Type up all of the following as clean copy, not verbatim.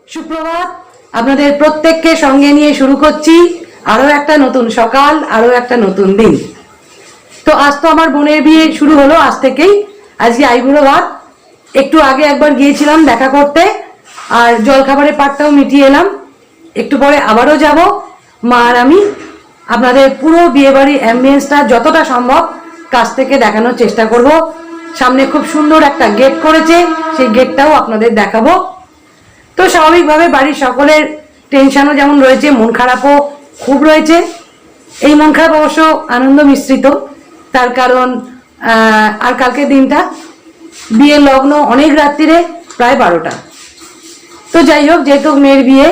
সুপ্রভাত। আপনাদের প্রত্যেককে সঙ্গে নিয়ে শুরু করছি আরো একটা নতুন সকাল, আরো একটা নতুন দিন। তো আজ তো আমার বোনের বিয়ে শুরু হলো, আজ থেকেই। আজকে আইবুড়ো ভাত। একটু আগে একবার গিয়েছিলাম দেখা করতে, আর জলখাবারের পাটটাও মিটিয়ে এলাম। একটু পরে আবারও যাব। মা আর আমি আপনাদের পুরো বিয়েবাড়ির অ্যাম্বিয়েন্সটা যতটা সম্ভব কাছ থেকে দেখানোর চেষ্টা করব। সামনে খুব সুন্দর একটা গেট করেছে, সেই গেটটাও আপনাদের দেখাবো। তো স্বাভাবিকভাবে বাড়ির সকলের টেনশনও যেমন রয়েছে, মন খারাপও খুব রয়েছে। এই মন খারাপ অবশ্য আনন্দ মিশ্রিত, তার কারণ আর কালকের দিনটা বিয়ের লগ্ন অনেক রাত্রিরে, প্রায় 12টা। তো যাই হোক, যেহেতু মেয়ের বিয়ে,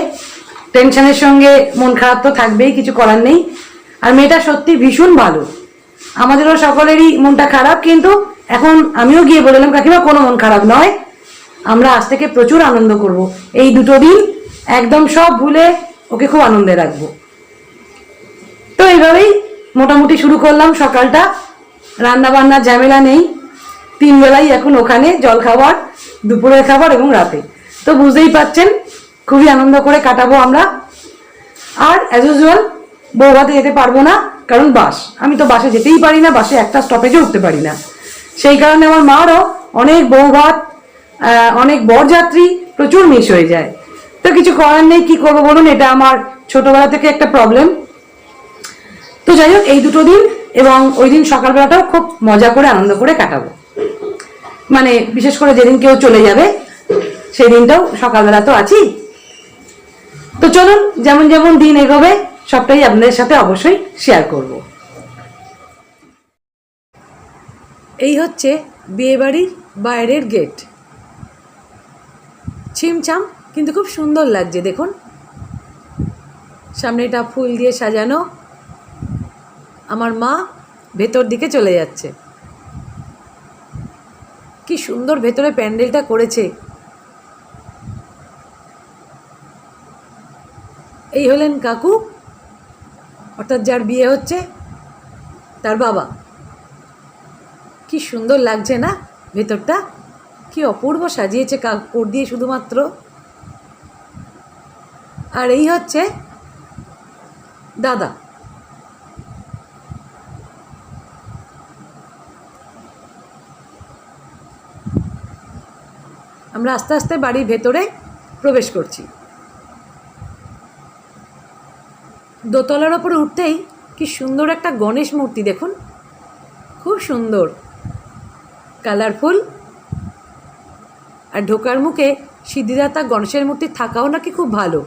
টেনশনের সঙ্গে মন খারাপ তো থাকবেই, কিছু করার নেই। আর মেয়েটা সত্যি ভীষণ ভালো, আমাদেরও সকলেরই মনটা খারাপ, কিন্তু এখন আমিও গিয়ে বললাম কাকিমা কোনো মন খারাপ নয়, আমরা আজ থেকে প্রচুর আনন্দ করব। এই দুটো দিন একদম সব ভুলে ওকে খুব আনন্দে রাখবো। তো এইভাবেই মোটামুটি শুরু করলাম সকালটা। রান্না বান্নার ঝামেলা নেই, 3 বেলাই এখন ওখানে, জলখাবার, দুপুরের খাবার এবং রাতে। তো বুঝতেই পাচ্ছেন খুবই আনন্দ করে কাটাবো আমরা। আর অ্যাজ ইউজুয়াল বৌভাতে যেতে পারবো না, কারণ বাস, আমি তো বাসে যেতেই পারি না, বাসে একটা স্টপেজে উঠতে পারি না। সেই কারণে আমার মারও অনেক বৌভাত, অনেক বরযাত্রী প্রচুর মিস হয়ে যায়। তো কিছু করার নেই, কি করবো বলুন, এটা আমার ছোটবেলা থেকে একটা প্রবলেম। তো যাই হোক, এই দুটো দিন এবং ওই দিন সকালবেলাটাও খুব মজা করে আনন্দ করে কাটাবো। মানে বিশেষ করে যেদিন কেউ চলে যাবে সেই দিনটাও সকালবেলা তো আছি। তো চলুন, যেমন যেমন দিন এগোবে সবটাই আপনাদের সাথে অবশ্যই শেয়ার করব। এই হচ্ছে বিয়েবাড়ির বাইরের গেট। ছিমছাম কিন্তু খুব সুন্দর লাগছে, দেখুন সামনেটা ফুল দিয়ে সাজানো। আমার মা ভেতর দিকে চলে যাচ্ছে। কি সুন্দর ভেতরে প্যান্ডেলটা করেছে। এই হলেন কাকু, অর্থাৎ যার বিয়ে হচ্ছে, তার বাবা। কি সুন্দর লাগছে না ভেতরটা, কি অপূর্ব সাজিয়েছে কাপড় দিয়ে শুধুমাত্র। আর এই হচ্ছে দাদা। আমরা আস্তে আস্তে বাড়ির ভেতরে প্রবেশ করছি। দোতলার ওপরে উঠতেই কি সুন্দর একটা গণেশ মূর্তি, দেখুন খুব সুন্দর, কালারফুল। আর ঢোকার মুখে সিদ্ধিদাতা গণেশের মূর্তি থাকাও নাকি খুব ভালো।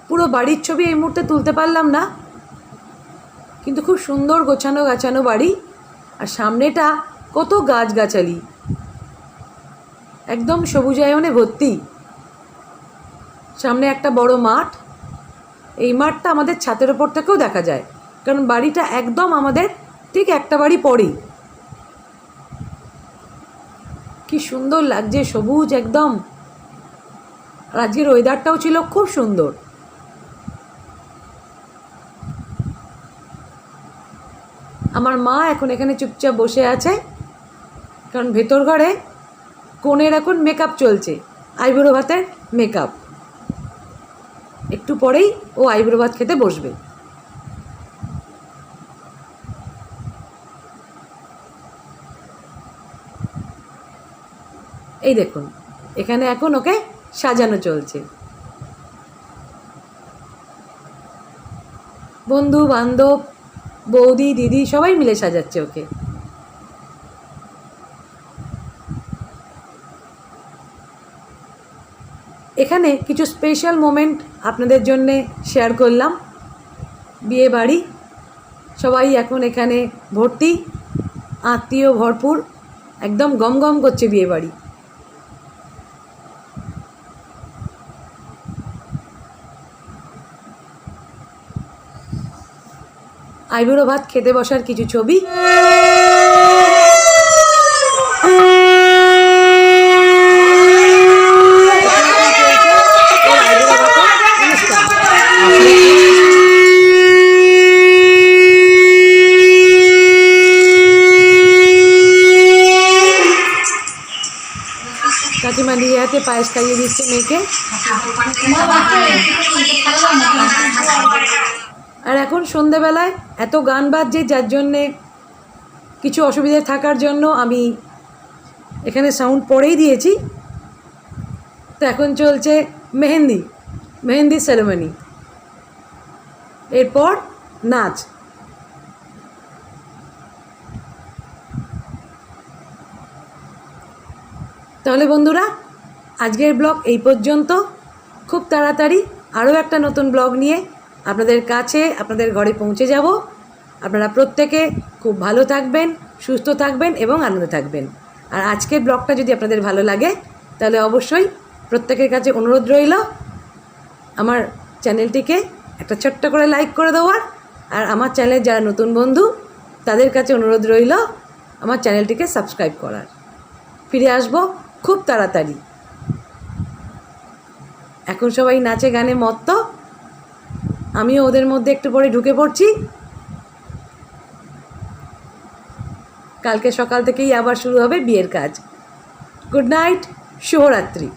পুরো বাড়ির ছবি এই মুহূর্তে তুলতে পারলাম না, কিন্তু খুব সুন্দর গোছানো গাছানো বাড়ি। আর সামনেটা কত গাছগাছালি, একদম সবুজায়নে ভর্তি। সামনে একটা বড় মাঠ, এই মাঠটা আমাদের ছাদের ওপর থেকেও দেখা যায়, কারণ বাড়িটা একদম আমাদের ঠিক একটা বাড়ি পরেই। কি সুন্দর লাগছে, সবুজ একদম। আর আজকের ওয়েদারটাও ছিল খুব সুন্দর। আমার মা এখন এখানে চুপচাপ বসে আছে, কারণ ভেতর ঘরে কনের এখন মেকআপ চলছে, আইবুড়ো ভাতের মেকআপ। একটু পরেই ও আইবুড়ো ভাত খেতে বসবে। এই দেখুন, এখানে এখন ওকে সাজানো চলছে। বন্ধু বান্ধব, বৌদি দিদি সবাই মিলে সাজাচ্ছে ওকে। এখানে কিছু স্পেশাল মোমেন্ট আপনাদের জন্যে শেয়ার করলাম। বিয়ে বাড়ি, সবাই এখন এখানে ভর্তি, আত্মীয় ভরপুর, একদম গম গম করছে বিয়ে বাড়ি। আইবুড়ো ভাত খেতে বসার কিছু ছবি। কাকিমা নিজে হাতে পায়েস খাইয়ে দিচ্ছে মেয়েকে। আর এখন সন্ধেবেলায় এত গান বাজছে, যার জন্যে কিছু অসুবিধা থাকার জন্য আমি এখানে সাউন্ড পরেই দিয়েছি। তো এখন চলছে মেহেন্দি সেরেমনি, এরপর নাচ। তাহলে বন্ধুরা, আজকের ব্লগ এই পর্যন্ত। খুব তাড়াতাড়ি আরও একটা নতুন ব্লগ নিয়ে আপনাদের কাছে, আপনাদের ঘরে পৌঁছে যাব। আপনারা প্রত্যেকে খুব ভালো থাকবেন, সুস্থ থাকবেন এবং আনন্দে থাকবেন। আর আজকের ব্লগটা যদি আপনাদের ভালো লাগে, তাহলে অবশ্যই প্রত্যেকের কাছে অনুরোধ রইল আমার চ্যানেলটিকে একটা ছোট্ট করে লাইক করে দেওয়ার। আর আমার চ্যানেলের যারা নতুন বন্ধু, তাদের কাছে অনুরোধ রইল আমার চ্যানেলটিকে সাবস্ক্রাইব করার। ফিরে আসব খুব তাড়াতাড়ি। এখন সবাই নাচে গানে মত্ত, আমিও ওদের মধ্যে একটু পরে ঢুকে পড়ছি। কালকে সকাল থেকেই আবার শুরু হবে বিয়ের কাজ। গুড নাইট, শুভরাত্রি।